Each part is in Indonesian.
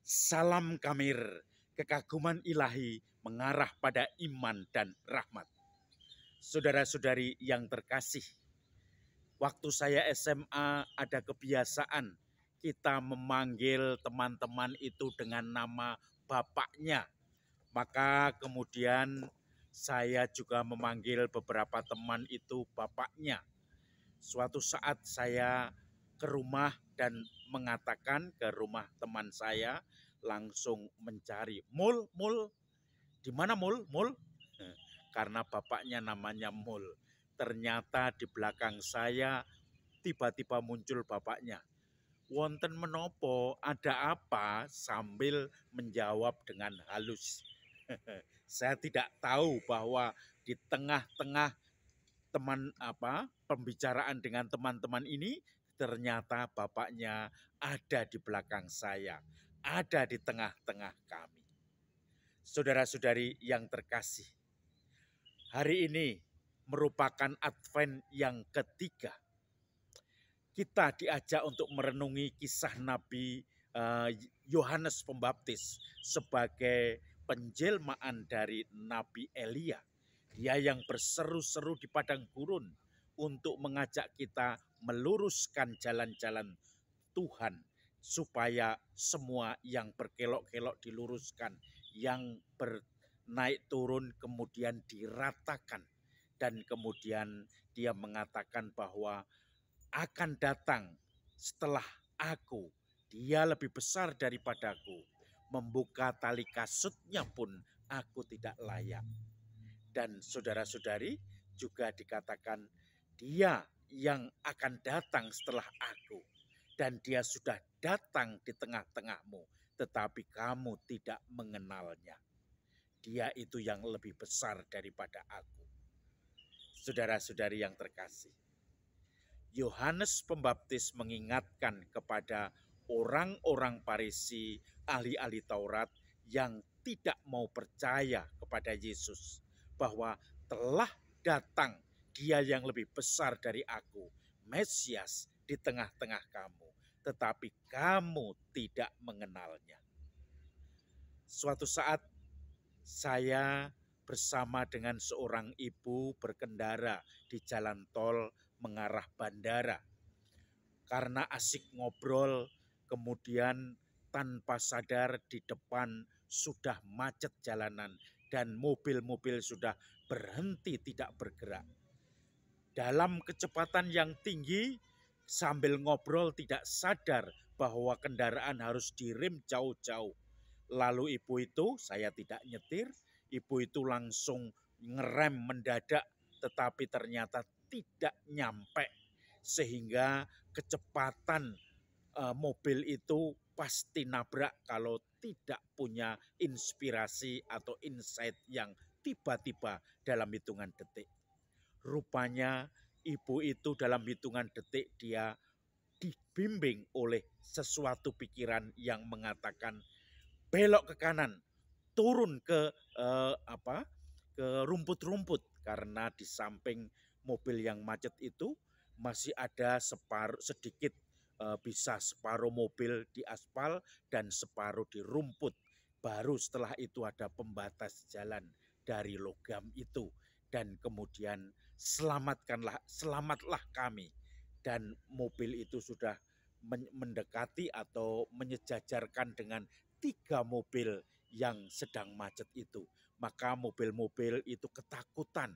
Salam Kamir, kekaguman ilahi mengarah pada iman dan rahmat. Saudara-saudari yang terkasih, waktu saya SMA ada kebiasaan kita memanggil teman-teman itu dengan nama bapaknya. Maka kemudian saya juga memanggil beberapa teman itu bapaknya. Suatu saat saya ke rumah dan mengatakan ke rumah teman saya, langsung mencari Mul, di mana Mul? Karena bapaknya namanya Mul. Ternyata di belakang saya tiba-tiba muncul bapaknya. Wonten menopo, ada apa? Sambil menjawab dengan halus. Saya tidak tahu bahwa di tengah-tengah pembicaraan dengan teman-teman ini, ternyata bapaknya ada di belakang saya, ada di tengah-tengah kami. Saudara-saudari yang terkasih, hari ini merupakan Advent yang ketiga. Kita diajak untuk merenungi kisah Nabi Yohanes Pembaptis sebagai penjelmaan dari Nabi Elia. Dia yang berseru-seru di padang gurun untuk mengajak kita meluruskan jalan-jalan Tuhan supaya semua yang berkelok-kelok diluruskan, yang bernaik turun kemudian diratakan. Dan kemudian dia mengatakan bahwa akan datang setelah aku, dia lebih besar daripadaku, membuka tali kasutnya pun aku tidak layak. Dan saudara-saudari juga dikatakan dia yang akan datang setelah aku, dan dia sudah datang di tengah-tengahmu, tetapi kamu tidak mengenalnya. Dia itu yang lebih besar daripada aku. Saudara-saudari yang terkasih, Yohanes Pembaptis mengingatkan kepada orang-orang Farisi, ahli-ahli Taurat yang tidak mau percaya kepada Yesus, bahwa telah datang dia yang lebih besar dari aku, Mesias di tengah-tengah kamu, tetapi kamu tidak mengenalnya. Suatu saat saya bersama dengan seorang ibu berkendara di jalan tol mengarah bandara. Karena asik ngobrol, kemudian tanpa sadar di depan sudah macet jalanan dan mobil-mobil sudah berhenti tidak bergerak. Dalam kecepatan yang tinggi, sambil ngobrol tidak sadar bahwa kendaraan harus direm jauh-jauh. Lalu ibu itu, saya tidak nyetir, ibu itu langsung ngerem mendadak, tetapi ternyata tidak nyampe. Sehingga kecepatan mobil itu pasti nabrak kalau tidak punya inspirasi atau insight yang tiba-tiba dalam hitungan detik. Rupanya ibu itu dalam hitungan detik dia dibimbing oleh sesuatu pikiran yang mengatakan belok ke kanan, turun ke ke rumput-rumput, karena di samping mobil yang macet itu masih ada sedikit bisa separuh mobil di aspal dan separuh di rumput. Baru setelah itu ada pembatas jalan dari logam itu, dan kemudian selamatlah kami. Dan mobil itu sudah mendekati atau menyejajarkan dengan 3 mobil yang sedang macet itu. Maka mobil-mobil itu ketakutan,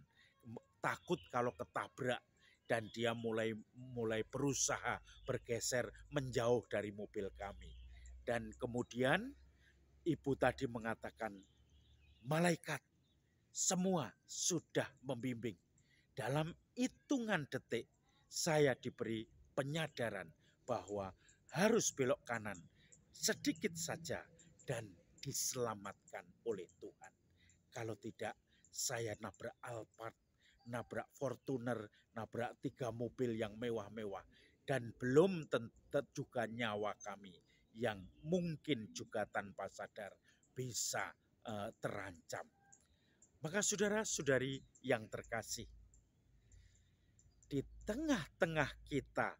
takut kalau ketabrak, dan dia mulai berusaha bergeser menjauh dari mobil kami. Dan kemudian ibu tadi mengatakan, malaikat semua sudah membimbing. Dalam hitungan detik saya diberi penyadaran bahwa harus belok kanan sedikit saja dan diselamatkan oleh Tuhan. Kalau tidak, saya nabrak Alphard, nabrak Fortuner, nabrak 3 mobil yang mewah-mewah, dan belum tentu juga nyawa kami yang mungkin juga tanpa sadar bisa terancam. Maka saudara-saudari yang terkasih, di tengah-tengah kita,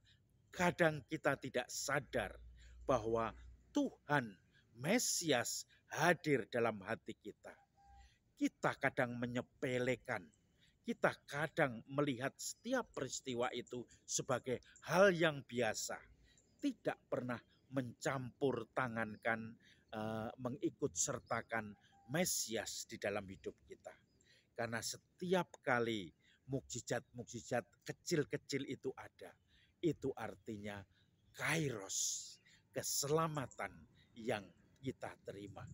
kadang kita tidak sadar bahwa Tuhan, Mesias hadir dalam hati kita. Kita kadang menyepelekan, kita kadang melihat setiap peristiwa itu sebagai hal yang biasa, tidak pernah mencampur tangankan, mengikut sertakan Mesias di dalam hidup kita. Karena setiap kali mukjizat-mukjizat kecil-kecil itu ada, itu artinya kairos, keselamatan yang kita terima.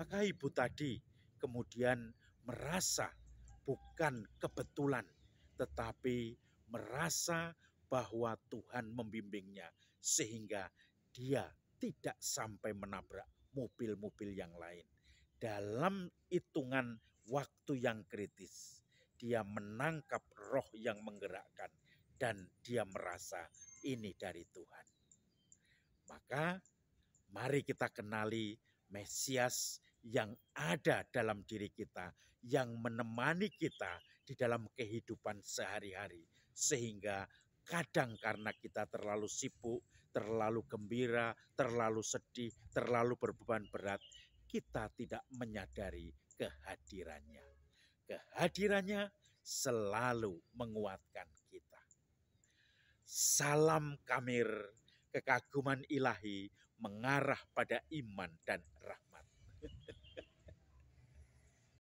Maka ibu tadi kemudian merasa bukan kebetulan, tetapi merasa bahwa Tuhan membimbingnya sehingga dia tidak sampai menabrak mobil-mobil yang lain. Dalam hitungan waktu yang kritis, dia menangkap roh yang menggerakkan dan dia merasa ini dari Tuhan. Maka mari kita kenali Mesias yang ada dalam diri kita, yang menemani kita di dalam kehidupan sehari-hari. Sehingga kadang karena kita terlalu sibuk, terlalu gembira, terlalu sedih, terlalu berbeban berat, kita tidak menyadari kehadirannya. Kehadirannya selalu menguatkan kita. Salam Kamir, kekaguman ilahi mengarah pada iman dan rahmat.